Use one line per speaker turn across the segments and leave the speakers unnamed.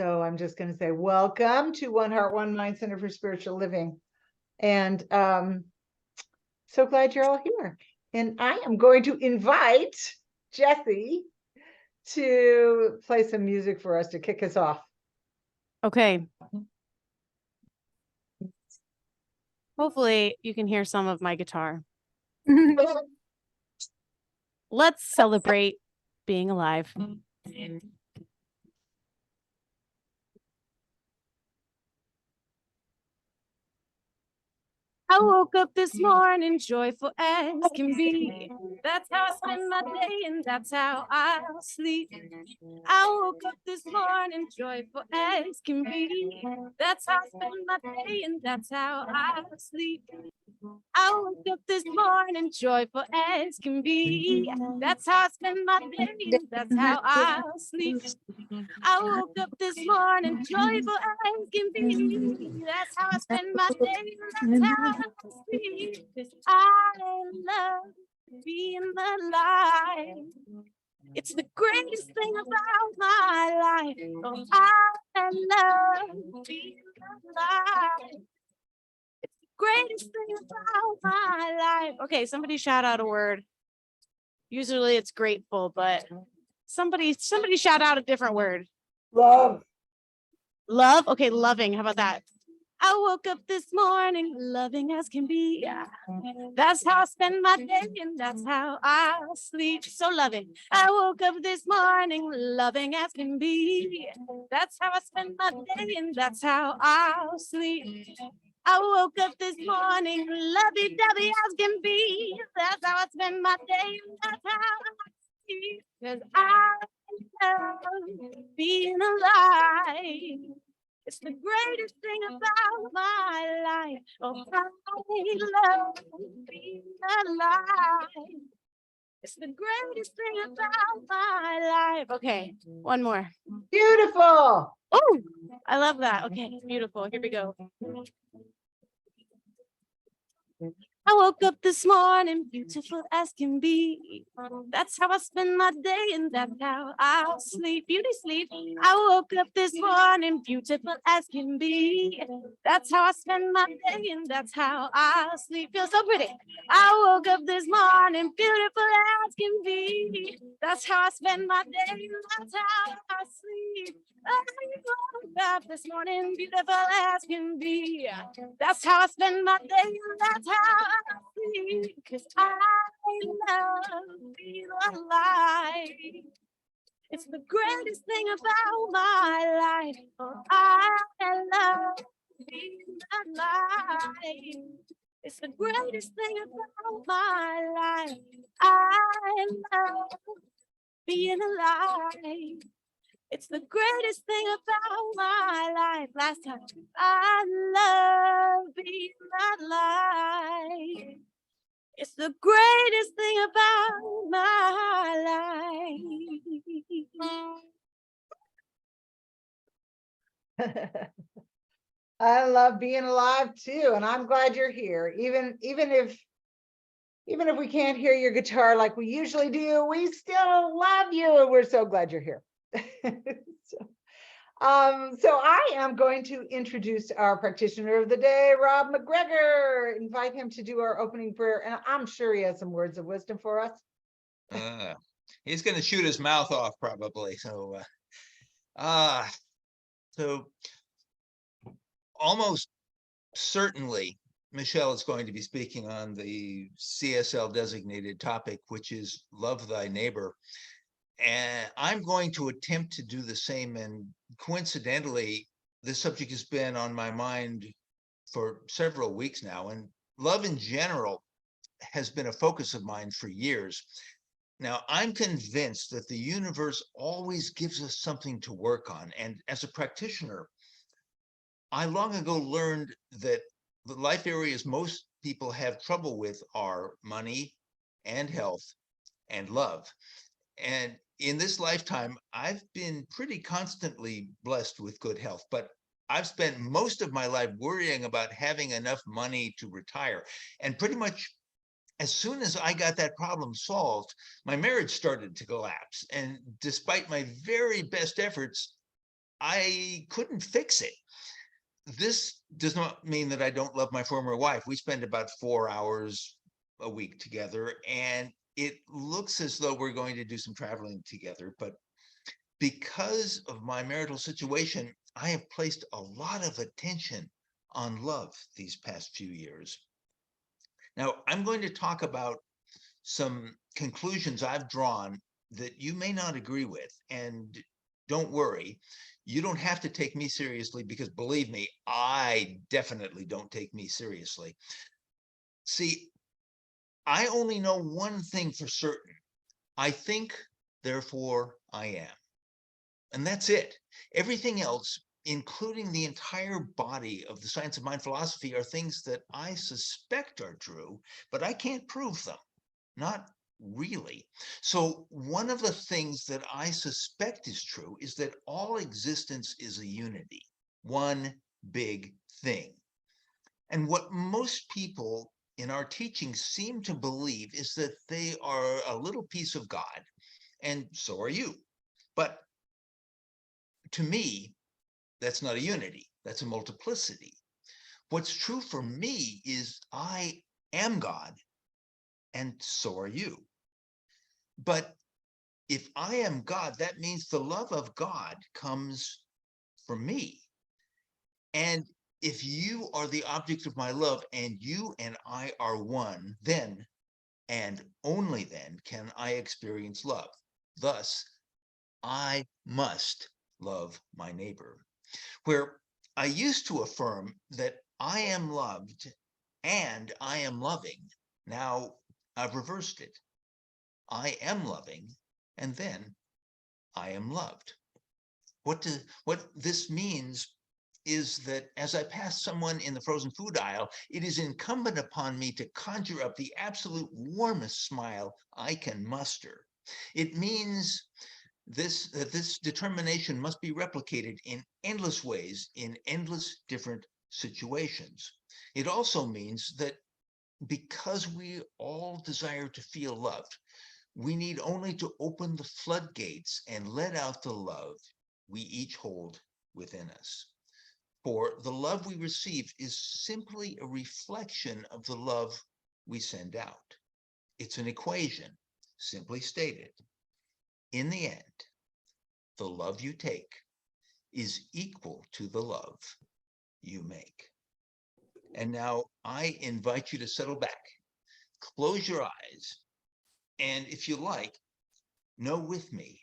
So I'm just going to say, welcome to One Heart, One Mind Center for Spiritual Living. And so glad you're all here. And I am going to invite Jessie to play some music for us to kick us off.
Okay. Hopefully you can hear some of my guitar. Let's celebrate being alive. I woke up this morning joyful as can be. That's how I spend my day and that's how I'll sleep. I woke up this morning joyful as can be. That's how I spend my day and that's how I'll sleep. I woke up this morning joyful as can be. That's how I spend my day and that's how I'll sleep. I woke up this morning joyful as can be. That's how I spend my day and that's how I sleep. 'Cause I love being alive. It's the greatest thing about my life. Oh, I love being alive. It's the greatest thing about my life. Okay, somebody shout out a word. Usually it's grateful, but somebody shout out a different word.
Love.
Love? Okay, loving. How about that? I woke up this morning loving as can be. That's how I spend my day and that's how I'll sleep. So loving. I woke up this morning loving as can be. That's how I spend my day and that's how I'll sleep. I woke up this morning lovey-dovey as can be. That's how I spend my day and that's how I sleep. 'Cause I love being alive. It's the greatest thing about my life. Oh, I love being alive. It's the greatest thing about my life. Okay, one more.
Beautiful.
Oh, I love that. Okay, beautiful. Here we go. I woke up this morning beautiful as can be. That's how I spend my day and that's how I'll sleep. Beauty sleep. I woke up this morning beautiful as can be. That's how I spend my day and that's how I'll sleep. Feel so pretty. I woke up this morning beautiful as can be. That's how I spend my day and that's how I sleep. I woke up this morning beautiful as can be. That's how I spend my day and that's how I sleep. 'Cause I love being alive. It's the greatest thing about my life. Oh, I love being alive. It's the greatest thing about my life. I love being alive. It's the greatest thing about my life. Last time. I love being alive. It's the greatest thing about my life.
I love being alive too, and I'm glad you're here. Even if we can't hear your guitar like we usually do, we still love you, and we're so glad you're here. So I am going to introduce our practitioner of the day, Rob McGregor. Invite him to do our opening prayer, and I'm sure he has some words of wisdom for us.
He's going to shoot his mouth off probably. So almost certainly Michelle is going to be speaking on the CSL designated topic, which is love thy neighbor. And I'm going to attempt to do the same. And coincidentally, this subject has been on my mind for several weeks now. And love in general has been a focus of mine for years. Now, I'm convinced that the universe always gives us something to work on. And as a practitioner, I long ago learned that the life areas most people have trouble with are money and health and love. And in this lifetime, I've been pretty constantly blessed with good health, but I've spent most of my life worrying about having enough money to retire. And pretty much as soon as I got that problem solved, my marriage started to collapse. And despite my very best efforts, I couldn't fix it. This does not mean that I don't love my former wife. We spend about 4 hours a week together, and it looks as though we're going to do some traveling together. But because of my marital situation, I have placed a lot of attention on love these past few years. Now, I'm going to talk about some conclusions I've drawn that you may not agree with. And don't worry, you don't have to take me seriously, because believe me, I definitely don't take me seriously. See, I only know one thing for certain. I think, therefore I am. And that's it. Everything else, including the entire body of the science of mind philosophy, are things that I suspect are true, but I can't prove them. Not really. So one of the things that I suspect is true is that all existence is a unity, one big thing. And what most people in our teaching seem to believe is that they are a little piece of God, and so are you. But to me, that's not a unity, that's a multiplicity. What's true for me is I am God, and so are you. But if I am God, that means the love of God comes from me. And if you are the object of my love and you and I are one, then and only then can I experience love. Thus, I must love my neighbor. Where I used to affirm that I am loved and I am loving, now I've reversed it. I am loving, and then I am loved. What this means is that as I pass someone in the frozen food aisle, it is incumbent upon me to conjure up the absolute warmest smile I can muster. It means that this determination must be replicated in endless ways, in endless different situations. It also means that because we all desire to feel loved, we need only to open the floodgates and let out the love we each hold within us. For the love we receive is simply a reflection of the love we send out. It's an equation, simply stated. In the end, the love you take is equal to the love you make. And now I invite you to settle back, close your eyes, and if you like, know with me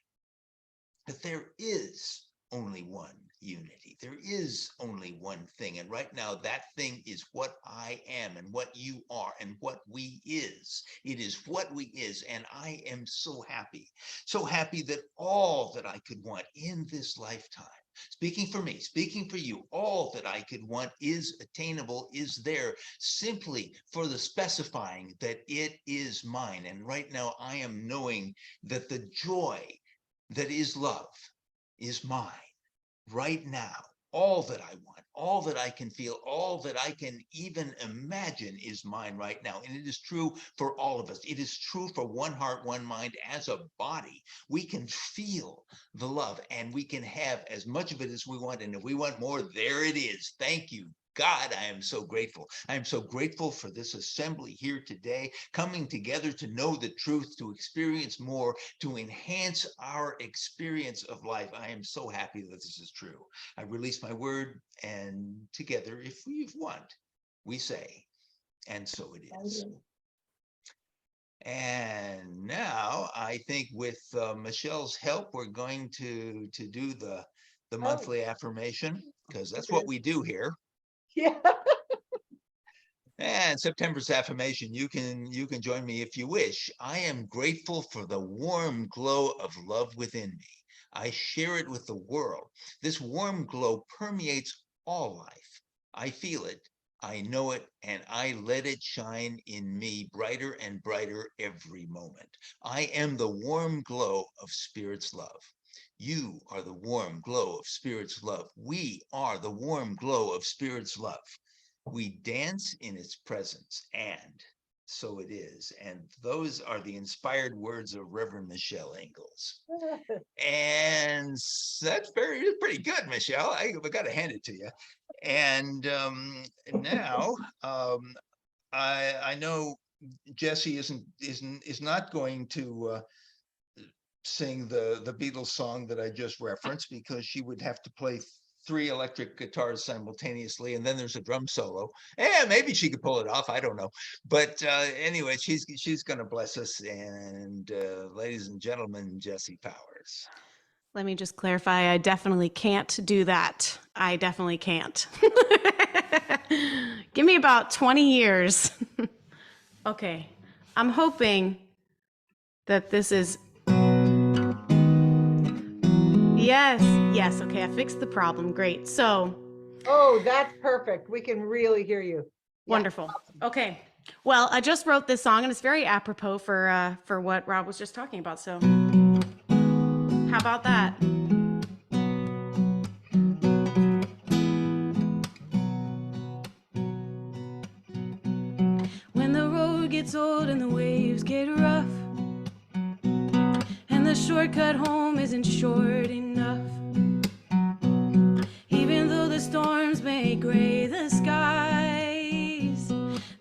that there is only one unity. There is only one thing. And right now, that thing is what I am and what you are and what we is. It is what we is. And I am so happy that all that I could want in this lifetime, speaking for me, speaking for you, all that I could want is attainable, is there, simply for the specifying that it is mine. And right now, I am knowing that the joy that is love is mine right now. All that I want, all that I can feel, all that I can even imagine is mine right now. And it is true for all of us. It is true for one heart, one mind. As a body, we can feel the love and we can have as much of it as we want. And if we want more, there it is. Thank you, God. I am so grateful. I am so grateful for this assembly here today, coming together to know the truth, to experience more, to enhance our experience of life. I am so happy that this is true. I release my word, and together, if we want, we say, and so it is. And now I think with Michelle's help, we're going to do the monthly affirmation, because that's what we do here.
Yeah.
And September's affirmation, you can join me if you wish. I am grateful for the warm glow of love within me. I share it with the world. This warm glow permeates all life. I feel it, I know it, and I let it shine in me brighter and brighter every moment. I am the warm glow of Spirit's love. You are the warm glow of Spirit's love. We are the warm glow of Spirit's love. We dance in its presence, and so it is. And those are the inspired words of Reverend Michelle Ingalls. And that's pretty good, Michelle. I got to hand it to you. And now I know Jessie is not going to sing the Beatles song that I just referenced, because she would have to play 3 electric guitars simultaneously, and then there's a drum solo. And maybe she could pull it off. I don't know. But anyway, she's going to bless us. And ladies and gentlemen, Jessie Powers.
Let me just clarify. I definitely can't do that. I definitely can't. Give me about 20 years. Okay. I'm hoping that this is. Yes. Okay. I fixed the problem. Great. So.
Oh, that's perfect. We can really hear you.
Wonderful. Okay. Well, I just wrote this song and it's very apropos for what Rob was just talking about. So how about that? When the road gets old and the waves get rough, and the shortcut home isn't short enough, even though the storms may gray the skies,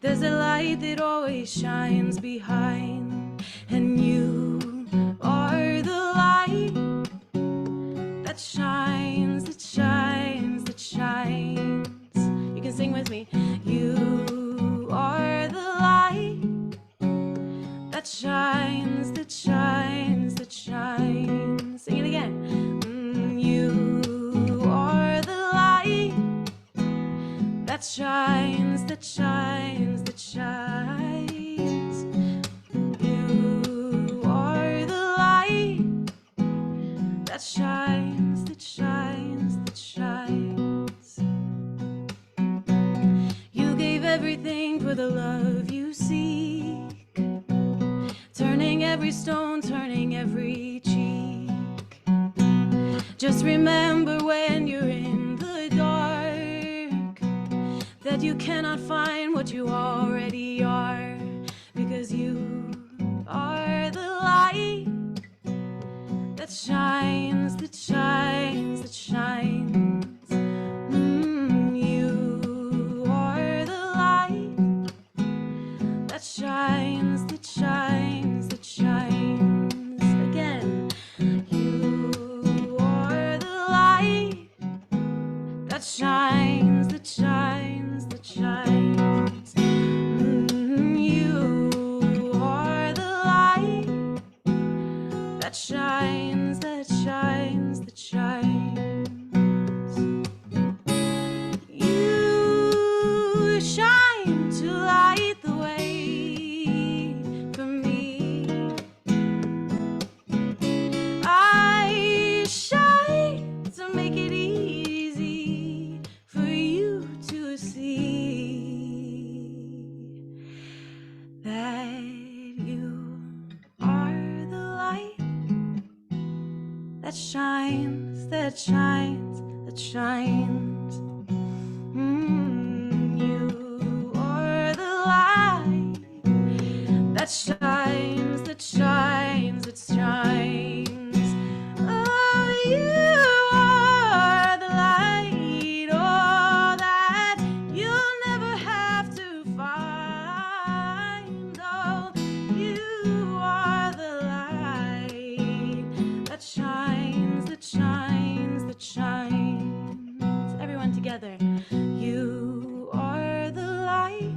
there's a light that always shines behind, and you are the light that shines, that shines, that shines. You can sing with me. You are the light that shines, that shines, that shines. Sing it again. You are the light that shines, that shines, that shines. You are the light that shines, that shines, that shines. You gave everything for the love you seek, turning every stone, turning every cheek. Just remember when you're in the dark that you cannot find what you already are, because you are the light that shines, that shines, that shines. You are the light that shines, that shines, that shines. Again. You are the light that shines, that shines, that shines. You are the light that shines, that shines, that shines. You shine to light the way for me. I shine to make it easy for you to see that you are the light that shines, that shines, that shines. You are the light that shines, that shines, that shines. Oh, you are the light, oh, that you'll never have to find. Oh, you are the light that shines, that shines, that shines. Everyone together. You are the light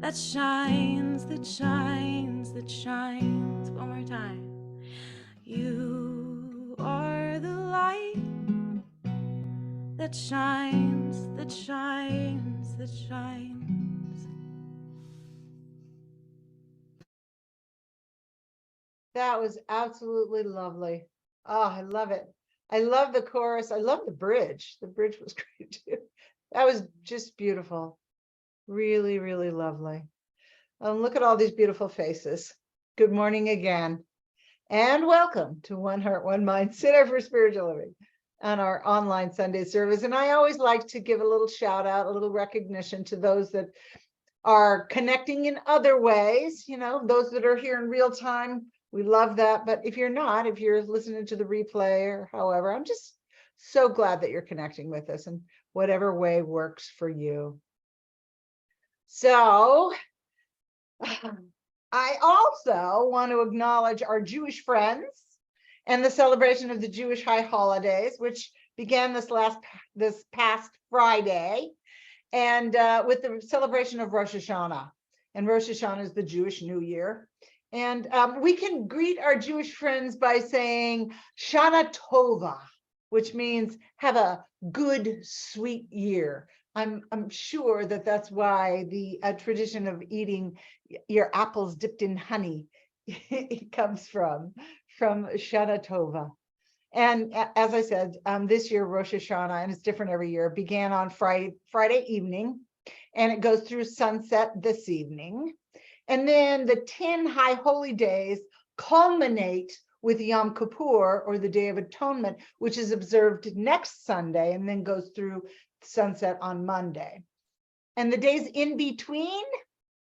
that shines, that shines, that shines. One more time. You are the light that shines, that shines, that shines.
That was absolutely lovely. Oh, I love it. I love the chorus. I love the bridge. The bridge was great too. That was just beautiful. Really, really lovely. Look at all these beautiful faces. Good morning again. And welcome to One Heart, One Mind Center for Spiritual Living on our online Sunday service. And I always like to give a little shout out, a little recognition to those that are connecting in other ways, those that are here in real time, we love that. But if you're not, if you're listening to the replay or however, I'm just so glad that you're connecting with us in whatever way works for you. So I also want to acknowledge our Jewish friends and the celebration of the Jewish high holidays, which began this past Friday, and with the celebration of Rosh Hashanah. And Rosh Hashanah is the Jewish New Year. And we can greet our Jewish friends by saying Shana Tova, which means have a good, sweet year. I'm sure that that's why the tradition of eating your apples dipped in honey it comes from Shana Tova. And as I said, this year Rosh Hashanah, and it's different every year, began on Friday evening, and it goes through sunset this evening. And then the 10 high holy days culminate with Yom Kippur, or the Day of Atonement, which is observed next Sunday and then goes through sunset on Monday. And the days in between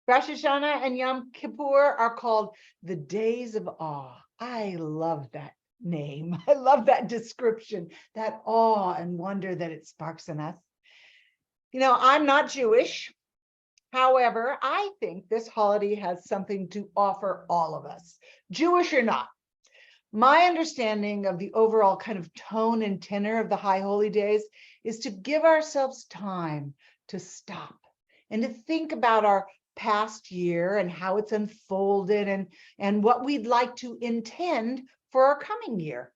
Rosh Hashanah and Yom Kippur are called the days of awe. I love that name. I love that description, that awe and wonder that it sparks in us. I'm not Jewish. However, I think this holiday has something to offer all of us, Jewish or not. My understanding of the overall kind of tone and tenor of the high holy days is to give ourselves time to stop and to think about our past year and how it's unfolded and what we'd like to intend for our coming year.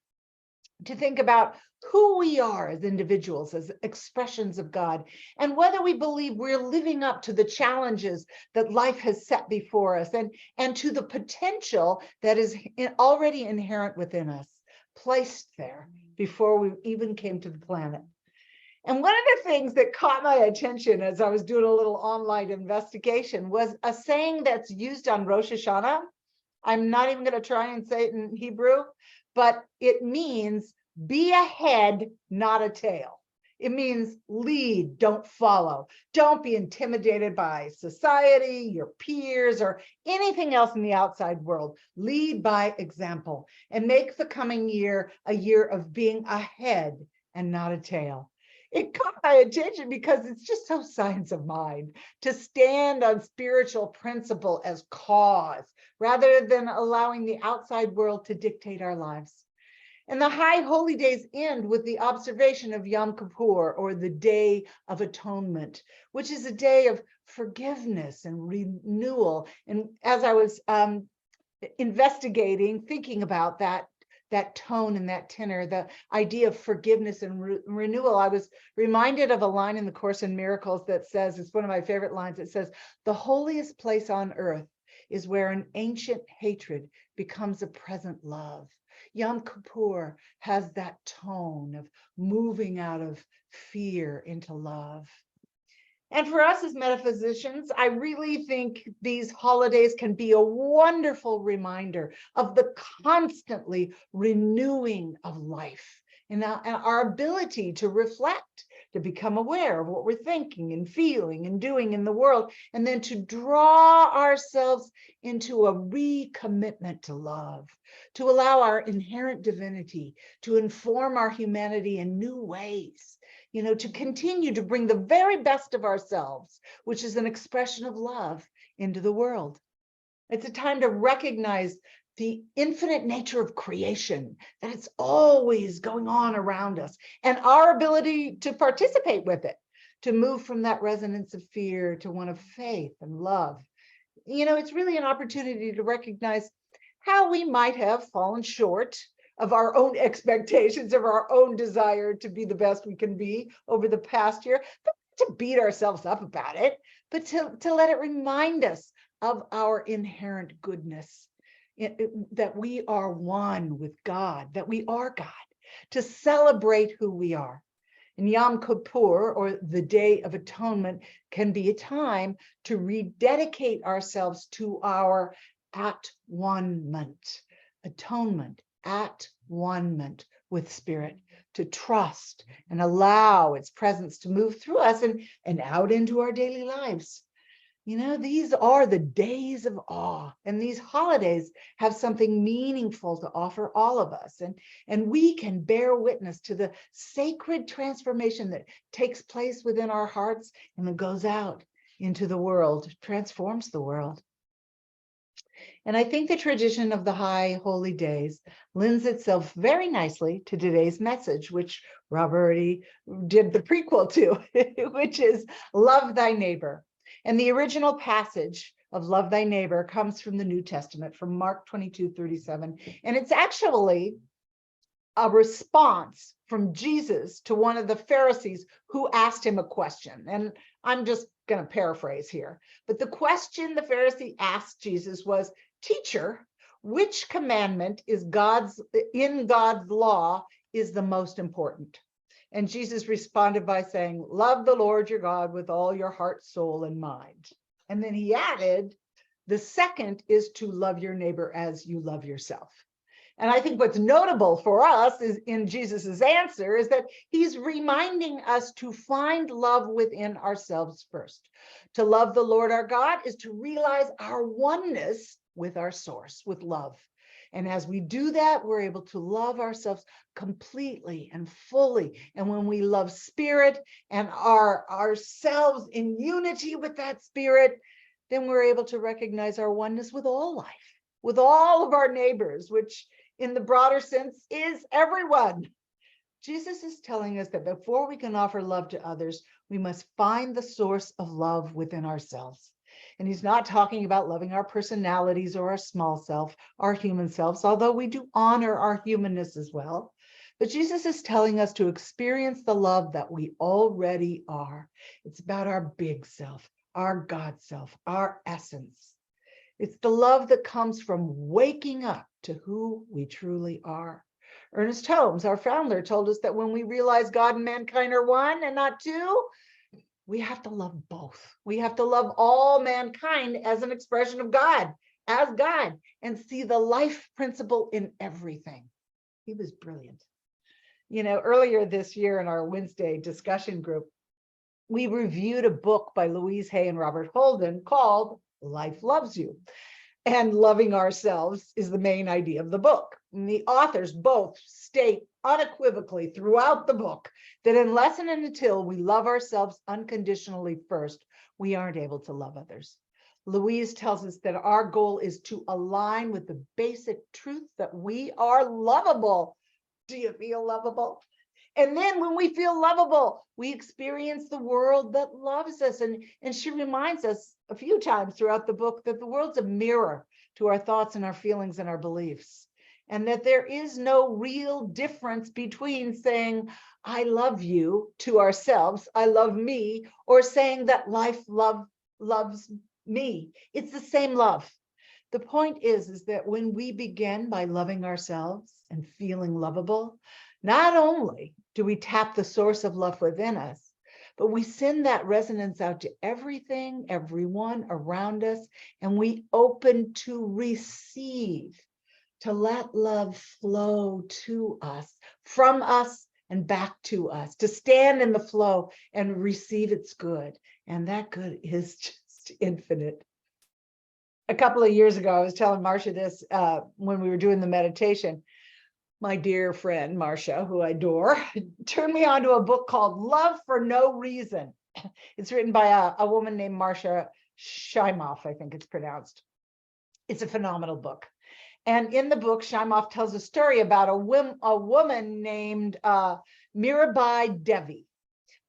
To think about who we are as individuals, as expressions of God, and whether we believe we're living up to the challenges that life has set before us and to the potential that is already inherent within us, placed there before we even came to the planet. And one of the things that caught my attention as I was doing a little online investigation was a saying that's used on Rosh Hashanah. I'm not even going to try and say it in Hebrew, but it means be a head, not a tail. It means lead, don't follow. Don't be intimidated by society, your peers, or anything else in the outside world. Lead by example and make the coming year a year of being a head and not a tail. It caught my attention because it's just so science of mind to stand on spiritual principle as cause rather than allowing the outside world to dictate our lives. And the high holy days end with the observation of Yom Kippur, or the Day of Atonement, which is a day of forgiveness and renewal. And as I was investigating, thinking about that tone and that tenor, the idea of forgiveness and renewal, I was reminded of a line in the Course in Miracles that says, it's one of my favorite lines, it says, the holiest place on earth is where an ancient hatred becomes a present love. Yom Kippur has that tone of moving out of fear into love. And for us as metaphysicians, I really think these holidays can be a wonderful reminder of the constantly renewing of life and our ability to reflect, to become aware of what we're thinking and feeling and doing in the world, and then to draw ourselves into a recommitment to love, to allow our inherent divinity to inform our humanity in new ways, to continue to bring the very best of ourselves, which is an expression of love, into the world. It's a time to recognize the infinite nature of creation, that it's always going on around us, and our ability to participate with it, to move from that resonance of fear to one of faith and love. It's really an opportunity to recognize how we might have fallen short of our own expectations, of our own desire to be the best we can be over the past year, but to beat ourselves up about it, but to let it remind us of our inherent goodness, that we are one with God, that we are God, to celebrate who we are. And Yom Kippur, or the Day of Atonement, can be a time to rededicate ourselves to our at-one-ment, atonement, at-one-ment with Spirit, to trust and allow its presence to move through us and out into our daily lives. These are the days of awe, and these holidays have something meaningful to offer all of us. And we can bear witness to the sacred transformation that takes place within our hearts and then goes out into the world, transforms the world. And I think the tradition of the high holy days lends itself very nicely to today's message, which Rob already did the prequel to, which is love thy neighbor. And the original passage of love thy neighbor comes from the New Testament, from Mark 22:37. And it's actually a response from Jesus to one of the Pharisees who asked him a question. And I'm just going to paraphrase here. But the question the Pharisee asked Jesus was, "Teacher, which commandment is in God's law is the most important?" And Jesus responded by saying, "Love the Lord your God with all your heart, soul, and mind." And then he added, "The second is to love your neighbor as you love yourself." And I think what's notable for us is in Jesus's answer is that he's reminding us to find love within ourselves first. To love the Lord our God is to realize our oneness with our source, with love. And as we do that, we're able to love ourselves completely and fully. And when we love spirit and are ourselves in unity with that spirit, then we're able to recognize our oneness with all life, with all of our neighbors, which in the broader sense is everyone. Jesus is telling us that before we can offer love to others, we must find the source of love within ourselves. And he's not talking about loving our personalities or our small self, our human selves, although we do honor our humanness as well. But Jesus is telling us to experience the love that we already are. It's about our big self, our God self, our essence. It's the love that comes from waking up to who we truly are. Ernest Holmes, our founder, told us that when we realize God and mankind are one and not two, we have to love both. We have to love all mankind as an expression of God, as God, and see the life principle in everything. He was brilliant. Earlier this year in our Wednesday discussion group, we reviewed a book by Louise Hay and Robert Holden called Life Loves You. And loving ourselves is the main idea of the book. And the authors both state unequivocally throughout the book that unless and until we love ourselves unconditionally first, we aren't able to love others. Louise tells us that our goal is to align with the basic truth that we are lovable. Do you feel lovable? And then when we feel lovable, we experience the world that loves us. And she reminds us a few times throughout the book that the world's a mirror to our thoughts and our feelings and our beliefs. And that there is no real difference between saying, "I love you" to ourselves, "I love me," or saying that life loves me. It's the same love. The point is that when we begin by loving ourselves and feeling lovable, not only do we tap the source of love within us, but we send that resonance out to everything, everyone around us, and we open to receive, to let love flow to us, from us and back to us, to stand in the flow and receive its good. And that good is just infinite. A couple of years ago, I was telling Marcia this when we were doing the meditation. My dear friend, Marcia, who I adore, turned me on to a book called Love for No Reason. It's written by a woman named Marcia Shimoff, I think it's pronounced. It's a phenomenal book. And in the book, Shimoff tells a story about a woman named Mirabai Devi,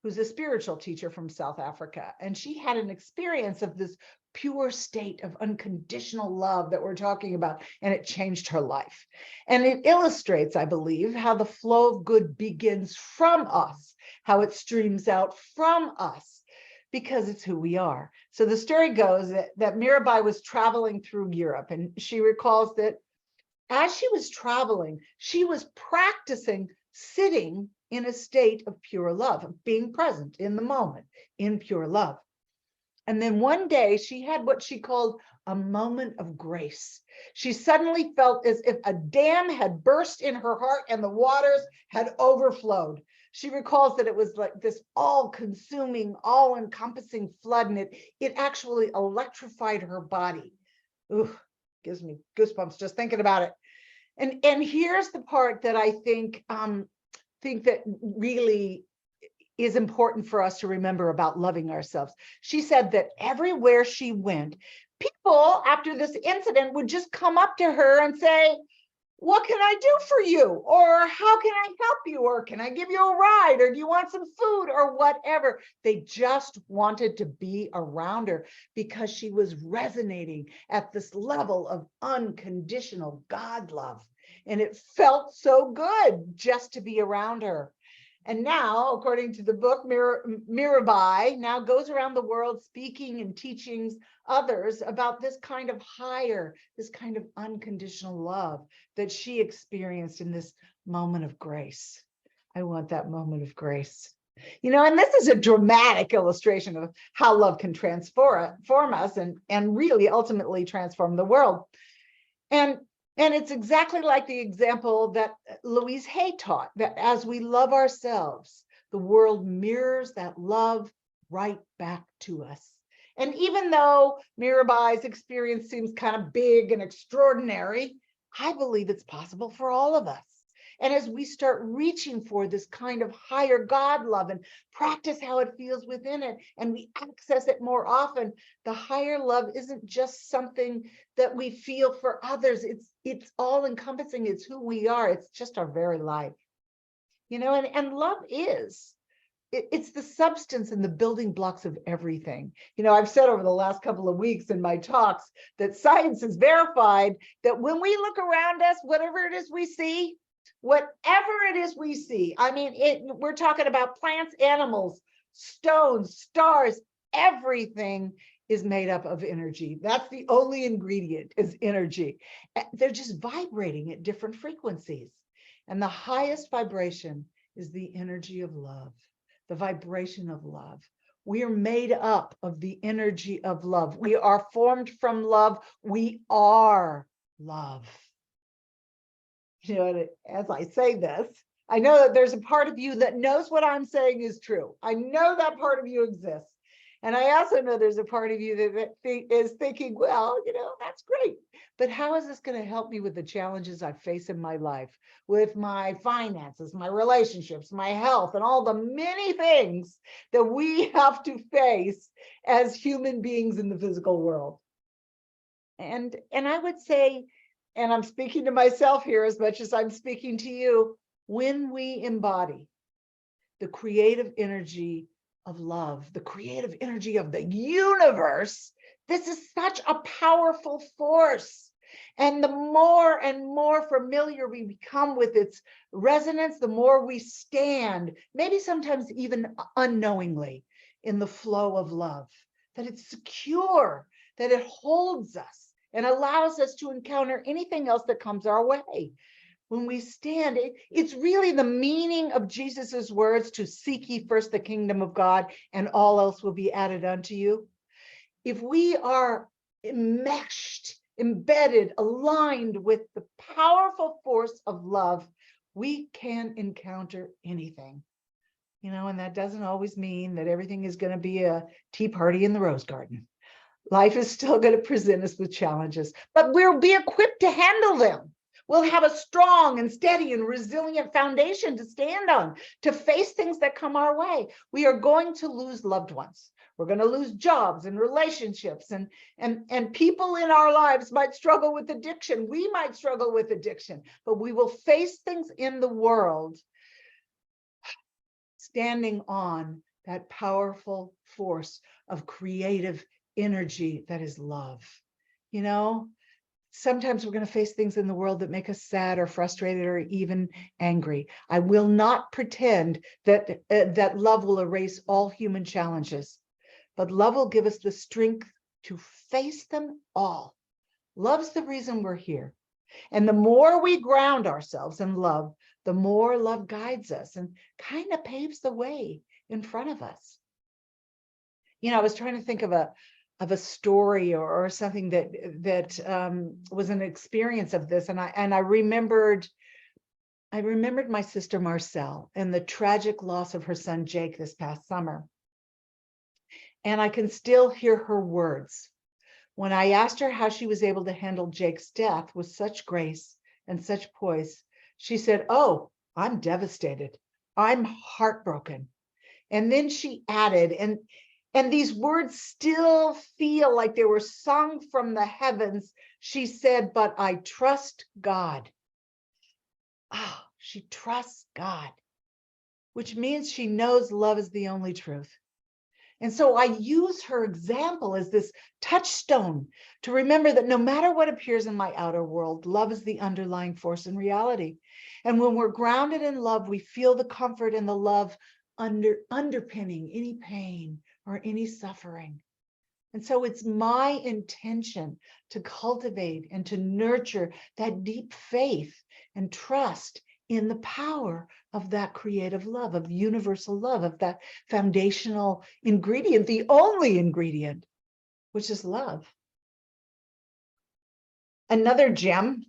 who's a spiritual teacher from South Africa. And she had an experience of this pure state of unconditional love that we're talking about, and it changed her life. And it illustrates, I believe, how the flow of good begins from us, how it streams out from us, because it's who we are. So the story goes that Mirabai was traveling through Europe, and she recalls that as she was traveling, she was practicing sitting in a state of pure love, of being present in the moment, in pure love. And then one day she had what she called a moment of grace. She suddenly felt as if a dam had burst in her heart and the waters had overflowed. She recalls that it was like this all-consuming, all-encompassing flood, and it actually electrified her body. Ooh, gives me goosebumps just thinking about it. And here's the part that I think that really is important for us to remember about loving ourselves. She said that everywhere she went, people after this incident would just come up to her and say, what can I do for you? Or how can I help you? Or can I give you a ride? Or do you want some food or whatever? They just wanted to be around her because she was resonating at this level of unconditional God love. And it felt so good just to be around her. And now, according to the book, Mirabai now goes around the world speaking and teaching others about this kind of higher, this kind of unconditional love that she experienced in this moment of grace. I want that moment of grace. You know, and this is a dramatic illustration of how love can transform us and really ultimately transform the world. And it's exactly like the example that Louise Hay taught, that as we love ourselves, the world mirrors that love right back to us. And even though Mirabai's experience seems kind of big and extraordinary, I believe it's possible for all of us. And as we start reaching for this kind of higher God love and practice how it feels within it, and we access it more often, the higher love isn't just something that we feel for others. It's all encompassing. It's who we are. It's just our very life. You know, and love it's the substance and the building blocks of everything. You know, I've said over the last couple of weeks in my talks that science has verified that when we look around us, whatever it is we see, I mean, we're talking about plants, animals, stones, stars, everything is made up of energy. That's the only ingredient is energy. They're just vibrating at different frequencies. And the highest vibration is the energy of love, the vibration of love. We are made up of the energy of love. We are formed from love. We are love. You know, as I say this, I know that there's a part of you that knows what I'm saying is true. I know that part of you exists. And I also know there's a part of you that is thinking, well, you know, that's great. But how is this going to help me with the challenges I face in my life, with my finances, my relationships, my health, and all the many things that we have to face as human beings in the physical world? And I would say, and I'm speaking to myself here as much as I'm speaking to you, when we embody the creative energy of love, the creative energy of the universe, this is such a powerful force. And the more and more familiar we become with its resonance, the more we stand, maybe sometimes even unknowingly, in the flow of love, that it's secure, that it holds us and allows us to encounter anything else that comes our way. When we stand, it's really the meaning of Jesus's words to seek ye first the kingdom of God and all else will be added unto you. If we are enmeshed, embedded, aligned with the powerful force of love, we can encounter anything. You know, and that doesn't always mean that everything is going to be a tea party in the rose garden. Life is still going to present us with challenges, but we'll be equipped to handle them. We'll have a strong and steady and resilient foundation to stand on, to face things that come our way. We are going to lose loved ones. We're going to lose jobs and relationships, and people in our lives might struggle with addiction. We might struggle with addiction, but we will face things in the world standing on that powerful force of creative energy that is love. You know, sometimes we're going to face things in the world that make us sad or frustrated or even angry. I will not pretend that that love will erase all human challenges, but love will give us the strength to face them all. Love's the reason we're here. And the more we ground ourselves in love, the more love guides us and kind of paves the way in front of us. You know, I was trying to think of a story or something that was an experience of this, and I remembered my sister Marcelle and the tragic loss of her son Jake this past summer. And I can still hear her words when I asked her how she was able to handle Jake's death with such grace and such poise. She said, "Oh, I'm devastated. I'm heartbroken." And then she added, and these words still feel like they were sung from the heavens. She said, "But I trust God." Ah, she trusts God, which means she knows love is the only truth. And so I use her example as this touchstone to remember that no matter what appears in my outer world, love is the underlying force in reality. And when we're grounded in love, we feel the comfort and the love underpinning any pain or any suffering. And so it's my intention to cultivate and to nurture that deep faith and trust in the power of that creative love, of universal love, of that foundational ingredient, the only ingredient, which is love. Another gem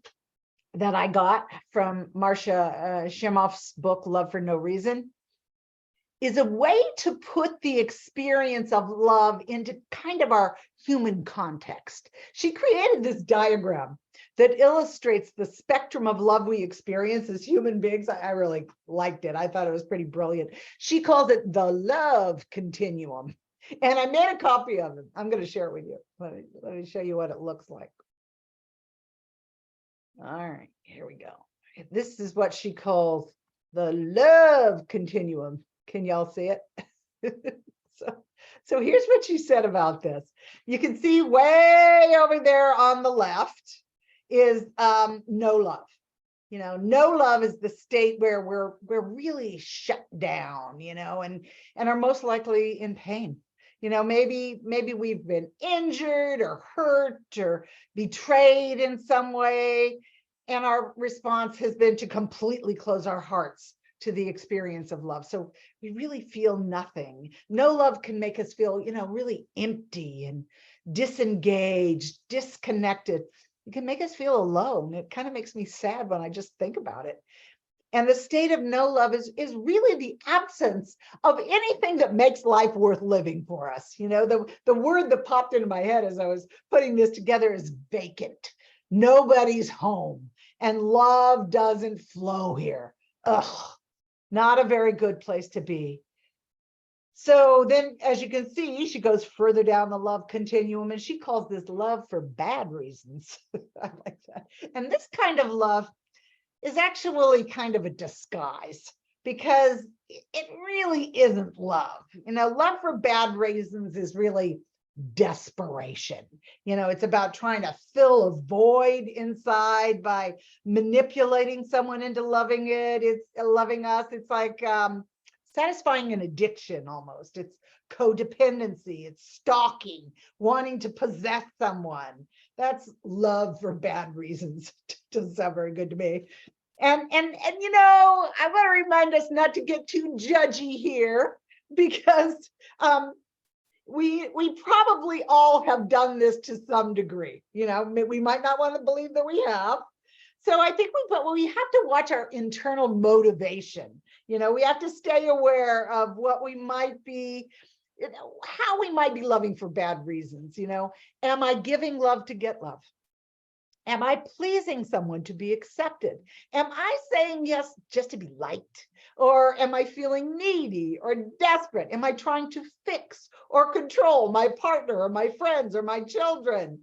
that I got from Marcia Shemoff's book, Love for No Reason, is a way to put the experience of love into kind of our human context. She created this diagram that illustrates the spectrum of love we experience as human beings. I really liked it. I thought it was pretty brilliant. She calls it the love continuum. And I made a copy of it. I'm going to share it with you. Let me show you what it looks like. All right, here we go. This is what she calls the love continuum. Can y'all see it? So here's what she said about this. You can see way over there on the left is no love. You know, no love is the state where we're really shut down, you know, and are most likely in pain. You know, maybe we've been injured or hurt or betrayed in some way, and our response has been to completely close our hearts to the experience of love. So we really feel nothing. No love can make us feel, you know, really empty and disengaged, disconnected. It can make us feel alone. It kind of makes me sad when I just think about it. And the state of no love is really the absence of anything that makes life worth living for us. You know, the word that popped into my head as I was putting this together is vacant. Nobody's home, and love doesn't flow here. Ugh. Not a very good place to be. So then, as you can see, she goes further down the love continuum, and she calls this love for bad reasons. I like that. And this kind of love is actually kind of a disguise, because it really isn't love. You know, love for bad reasons is really desperation. You know, it's about trying to fill a void inside by manipulating someone into loving it. It's loving us. It's like satisfying an addiction almost. It's codependency. It's stalking, wanting to possess someone. That's love for bad reasons. Doesn't sound very good to me. And you know, I want to remind us not to get too judgy here, because we probably all have done this to some degree. You know, we might not want to believe that we have. So I think we have to watch our internal motivation. You know, we have to stay aware of what we might be, you know, how we might be loving for bad reasons. You know, am I giving love to get love? Am I pleasing someone to be accepted? Am I saying yes just to be liked? Or am I feeling needy or desperate? Am I trying to fix or control my partner or my friends or my children?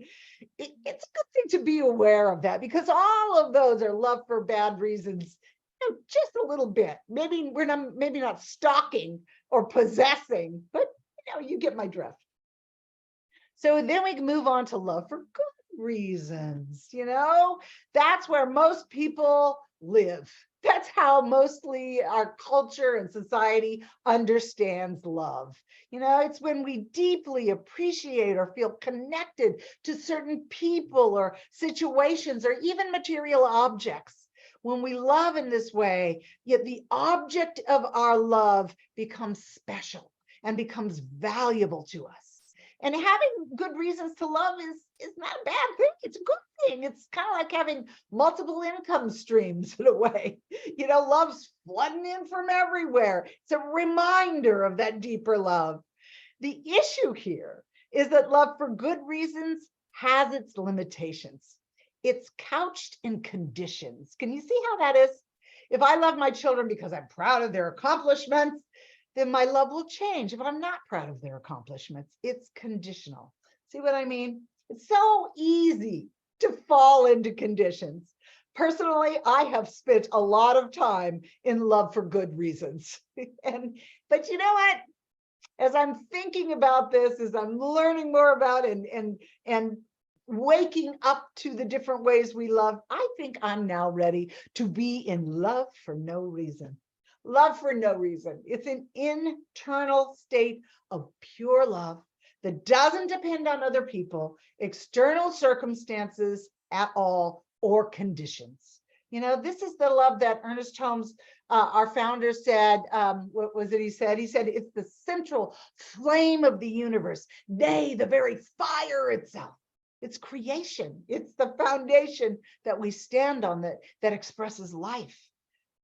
It's a good thing to be aware of that, because all of those are love for bad reasons, you know, just a little bit. Maybe we're not stalking or possessing, but you know, you get my drift. So then we can move on to love for good reasons. You know, that's where most people live. That's how mostly our culture and society understands love. You know, it's when we deeply appreciate or feel connected to certain people or situations or even material objects. When we love in this way, yet the object of our love becomes special and becomes valuable to us. And having good reasons to love is not a bad thing. It's a good thing. It's kind of like having multiple income streams in a way. Love's flooding in from everywhere. It's a reminder of that deeper love. The issue here is that love for good reasons has its limitations. It's couched in conditions. Can you see how that is? If I love my children because I'm proud of their accomplishments, then my love will change if I'm not proud of their accomplishments. It's conditional. See what I mean? It's so easy to fall into conditions. Personally, I have spent a lot of time in love for good reasons. But you know what? As I'm thinking about this, as I'm learning more about it and waking up to the different ways we love, I think I'm now ready to be in love for no reason. Love for no reason. It's an internal state of pure love that doesn't depend on other people, external circumstances at all, or conditions. This is the love that Ernest Holmes, our founder, said. What was it he said? He said, it's the central flame of the universe, nay, the very fire itself. It's creation. It's the foundation that we stand on that expresses life.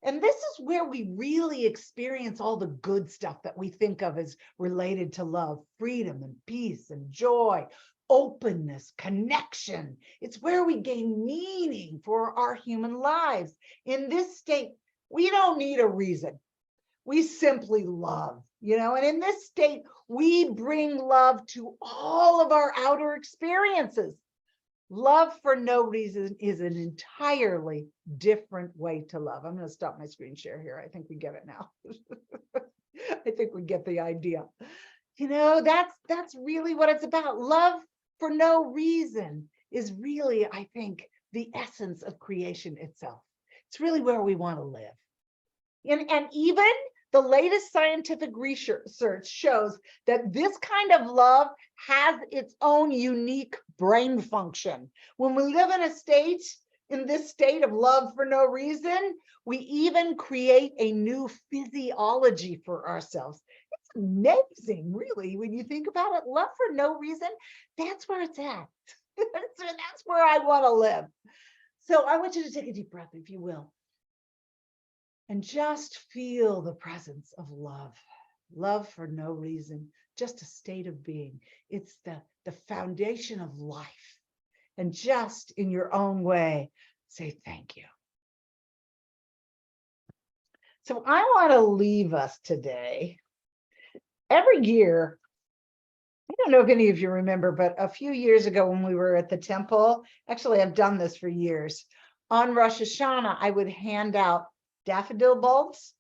And this is where we really experience all the good stuff that we think of as related to love: freedom and peace and joy, openness, connection. It's where we gain meaning for our human lives. In this state, we don't need a reason. We simply love, and in this state, we bring love to all of our outer experiences. Love for no reason is an entirely different way to love. I'm going to stop my screen share here. I think we get it now. I think we get the idea. That's really what it's about. Love for no reason is really, I think, the essence of creation itself. It's really where we want to live. And even the latest scientific research shows that this kind of love has its own unique brain function. When we live in this state of love for no reason, we even create a new physiology for ourselves. It's amazing, really, when you think about it. Love for no reason, that's where it's at. That's where I want to live. So I want you to take a deep breath, if you will. And just feel the presence of love. Love for no reason, just a state of being. It's the foundation of life. And just in your own way, say thank you. So I want to leave us today. Every year, I don't know if any of you remember, but a few years ago when we were at the temple, actually I've done this for years, on Rosh Hashanah, I would hand out daffodil bulbs.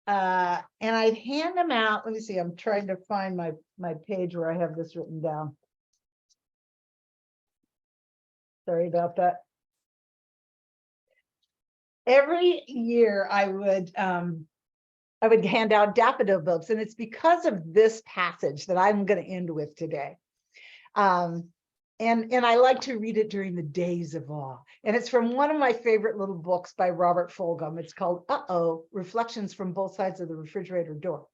And I'd hand them out. Let me see, I'm trying to find my page where I have this written down. Sorry about that. Every year I would hand out daffodil bulbs, and it's because of this passage that I'm going to end with today. And I like to read it during the days of awe. And it's from one of my favorite little books by Robert Fulghum. It's called Reflections from Both Sides of the Refrigerator Door.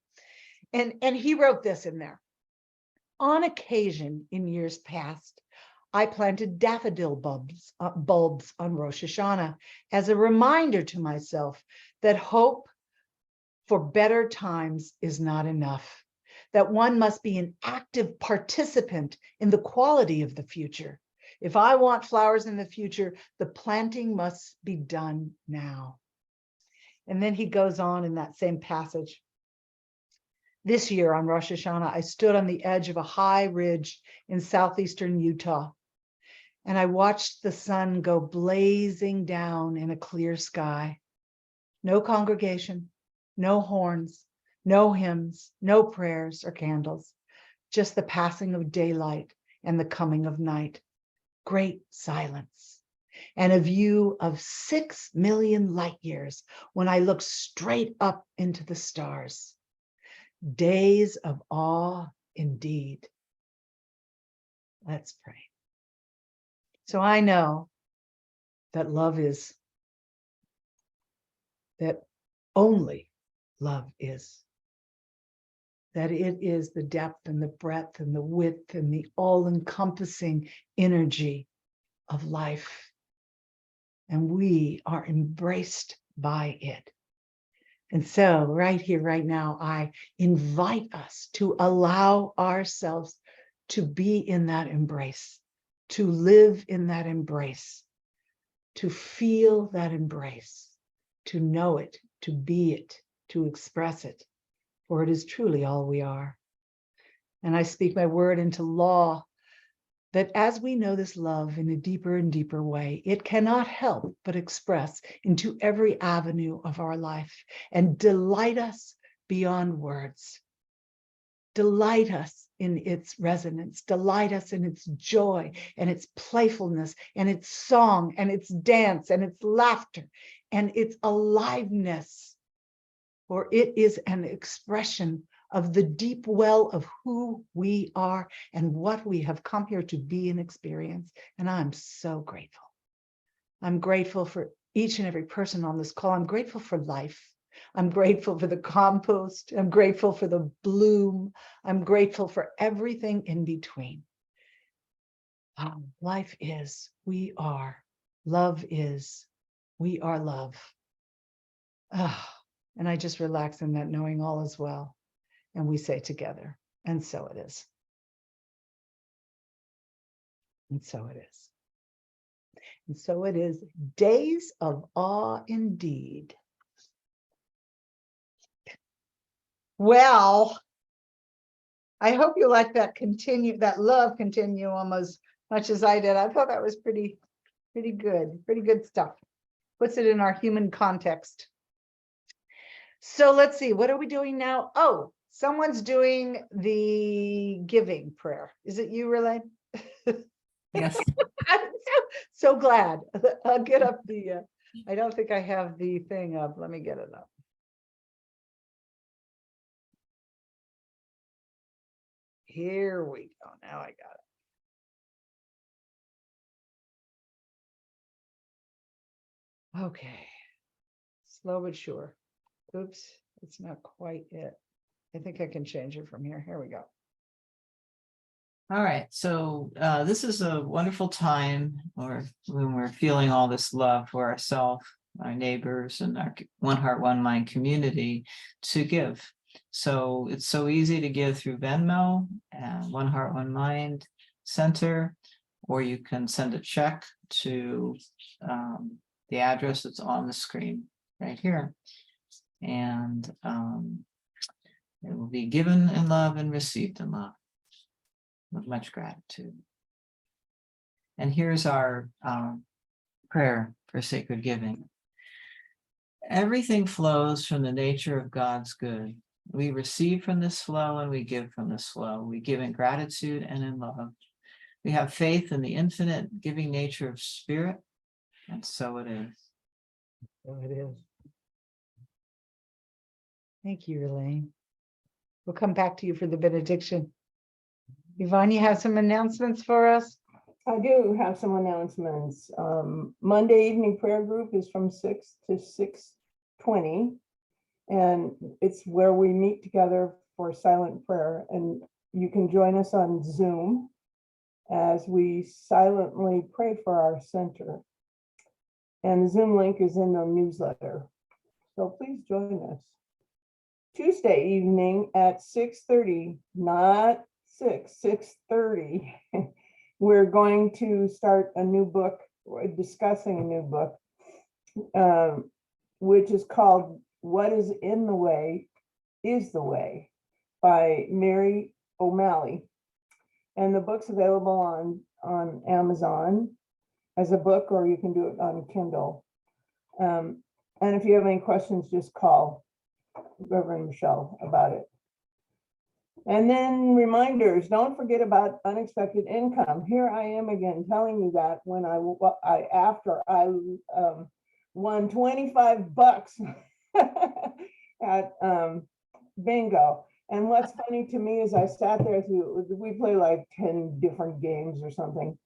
And he wrote this in there. On occasion in years past, I planted daffodil bulbs on Rosh Hashanah as a reminder to myself that hope for better times is not enough, that one must be an active participant in the quality of the future. If I want flowers in the future, the planting must be done now. And then he goes on in that same passage. This year on Rosh Hashanah, I stood on the edge of a high ridge in southeastern Utah, and I watched the sun go blazing down in a clear sky. No congregation, no horns, no hymns, no prayers or candles, just the passing of daylight and the coming of night. Great silence, and a view of 6 million light years when I looked straight up into the stars. Days of awe indeed. Let's pray. So I know that love is, that only love is. that it is the depth and the breadth and the width and the all-encompassing energy of life. And we are embraced by it. And so right here, right now, I invite us to allow ourselves to be in that embrace, to live in that embrace, to feel that embrace, to know it, to be it, to express it, for it is truly all we are. And I speak my word into law, that as we know this love in a deeper and deeper way, it cannot help but express into every avenue of our life and delight us beyond words. Delight us in its resonance, delight us in its joy and its playfulness and its song and its dance and its laughter and its aliveness. For it is an expression of the deep well of who we are and what we have come here to be and experience. And I'm so grateful. I'm grateful for each and every person on this call. I'm grateful for life. I'm grateful for the compost. I'm grateful for the bloom. I'm grateful for everything in between. Life is, we are. Love is, we are love. And I just relax in that, knowing all is well. And we say together, and so it is. And so it is. And so it is. Days of awe indeed. Well, I hope you like that love continuum as much as I did. I thought that was pretty good stuff. Puts it in our human context. So let's see, what are we doing now? Oh, someone's doing the giving prayer. Is it you, Relaine?
Yes.
I'm so glad. I'll get up I don't think I have the thing up. Let me get it up. Here we go. Now I got it. Okay. Slow but sure. Oops, it's not quite it. I think I can change it from here. Here we go.
All right. So this is a wonderful time or when we're feeling all this love for ourselves, our neighbors, and our One Heart, One Mind community to give. So it's so easy to give through Venmo and One Heart, One Mind Center, or you can send a check to the address that's on the screen right here. And it will be given in love and received in love with much gratitude. And here's our prayer for sacred giving. Everything flows from the nature of God's good. We receive from this flow and we give from this flow. We give in gratitude and in love. We have faith in the infinite giving nature of spirit, and so it is.
So it is. Thank you, Elaine. We'll come back to you for the benediction. Yvonne, you have some announcements for us?
I do have some announcements. Monday evening prayer group is from 6 to 6:20. And it's where we meet together for silent prayer. And you can join us on Zoom as we silently pray for our center. And the Zoom link is in the newsletter. So please join us. Tuesday evening at 6:30, not 6:30. We're going to start a new book, discussing a new book, which is called What is in the Way is the Way by Mary O'Malley. And the book's available on Amazon as a book, or you can do it on Kindle. And if you have any questions, just call Reverend Michelle about it. And then reminders, don't forget about unexpected income. Here I am again telling you that when after I won $25 at bingo. And what's funny to me is I sat there we play like 10 different games or something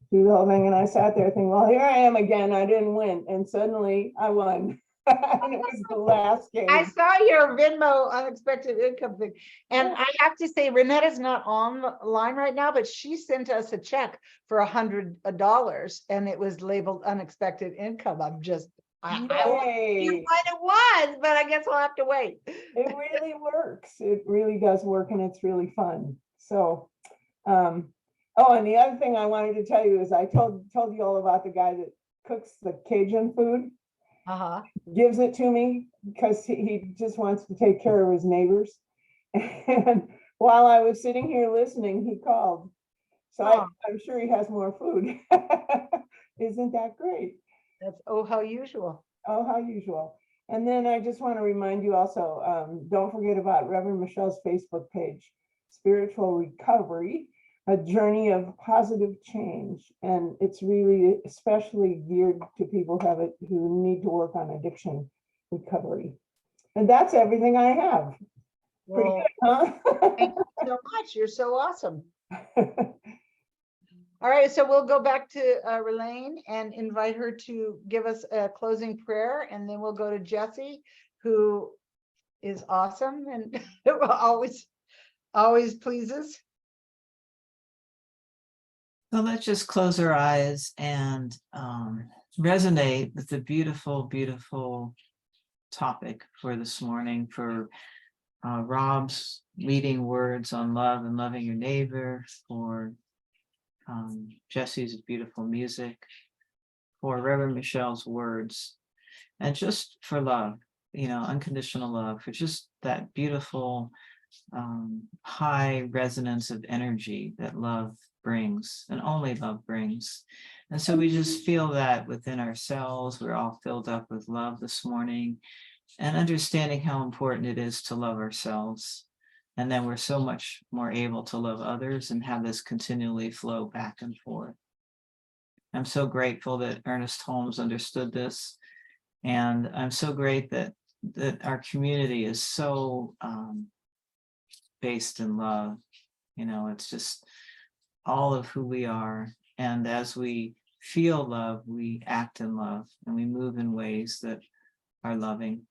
through the whole thing. And I sat there thinking, well, here I am again, I didn't win. And suddenly I won. And it was the last game.
I saw your Venmo unexpected income thing. And I have to say, Renetta's not on the line right now, but she sent us a check for $100 and it was labeled unexpected income. I'm just, I
Yay.
what it was, but I guess I'll have to wait.
It really works. It really does work and it's really fun. So, oh, and the other thing I wanted to tell you is I told you all about the guy that cooks the Cajun food,
Uh-huh.
gives it to me because he just wants to take care of his neighbors. And while I was sitting here listening, he called. So
Oh.
I'm sure he has more food. Isn't that great?
That's oh how usual.
Oh, how usual. And then I just want to remind you also, don't forget about Reverend Michelle's Facebook page, Spiritual Recovery, a journey of positive change. And it's really especially geared to people who need to work on addiction recovery. And that's everything I have. Pretty
Well,
good, huh?
thank you so much. You're so awesome. All right, so we'll go back to Relaine and invite her to give us a closing prayer, and then we'll go to Jesse, who is awesome and always pleases.
So let's just close our eyes and resonate with the beautiful, beautiful topic for this morning, for Rob's leading words on love and loving your neighbor, for Jesse's beautiful music, for Reverend Michelle's words, and just for love, unconditional love, for just that beautiful high resonance of energy that love brings, and only love brings. And so we just feel that within ourselves. We're all filled up with love this morning, and understanding how important it is to love ourselves. And then we're so much more able to love others and have this continually flow back and forth. I'm so grateful that Ernest Holmes understood this. And I'm so great that our community is so based in love. It's just all of who we are. And as we feel love, we act in love and we move in ways that are loving.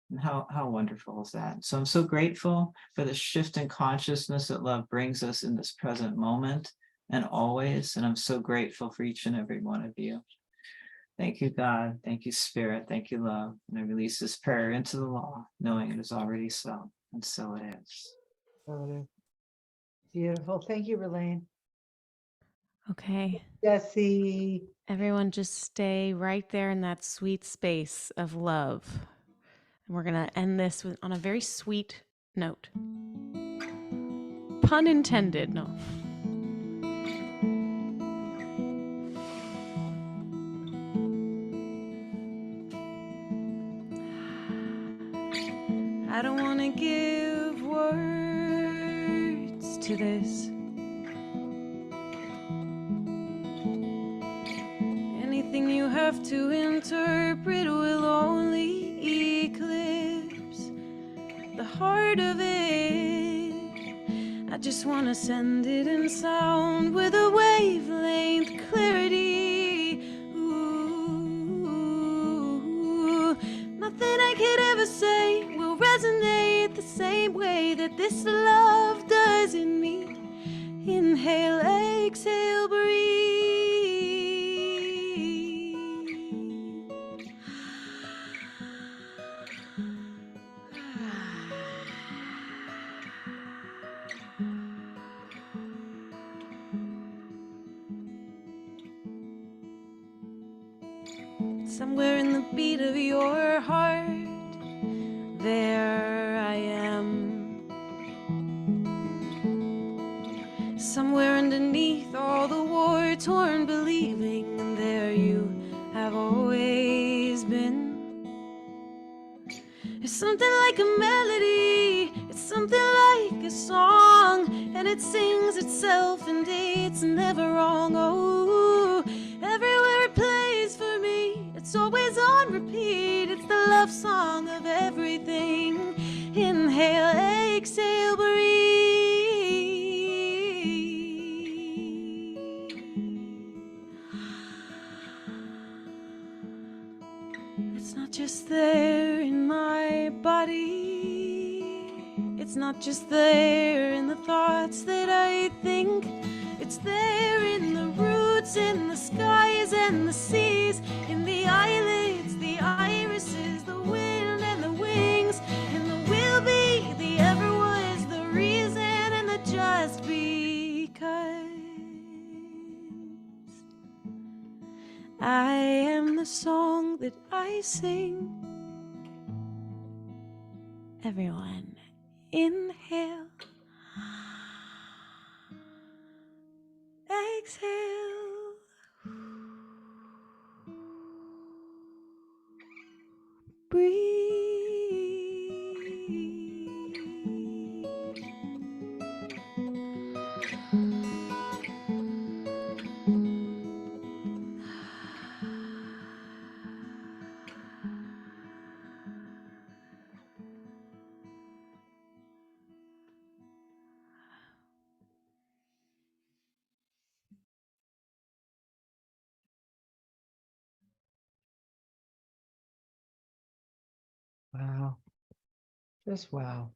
And how wonderful is that? So I'm so grateful for the shift in consciousness that love brings us in this present moment and always. And I'm so grateful for each and every one of you. Thank you, God. Thank you, Spirit. Thank you, love. And I release this prayer into the law, knowing it is already so. And so it is.
Beautiful. Thank you, Relaine.
Okay.
Jesse.
Everyone just stay right there in that sweet space of love. And we're going to end this on a very sweet note. Pun intended, no. I don't want to give words to this. Anything you have to interpret will only eclipse the heart of it. I just want to send it in sound with a wavelength clarity. Ooh, nothing I could ever say will resonate the same way that this love does in me. Inhale, exhale, breathe. Somewhere in the beat of your heart, there I am. Somewhere underneath all the war-torn believing, and there you have always been. It's something like a melody, it's something like a song, and it sings itself and it's never wrong. Oh, everywhere it plays for me, it's always on repeat. It's the love song of everything. Inhale, exhale, breathe. It's not just there. body. It's not just there in the thoughts that I think. It's there in the roots, in the skies and the seas, in the eyelids, the irises, the wind and the wings, in the will be, the ever was, the reason and the just because. I am the song that I sing. Everyone, inhale. Exhale. Breathe.
Wow. Just wow.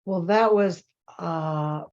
Well, that was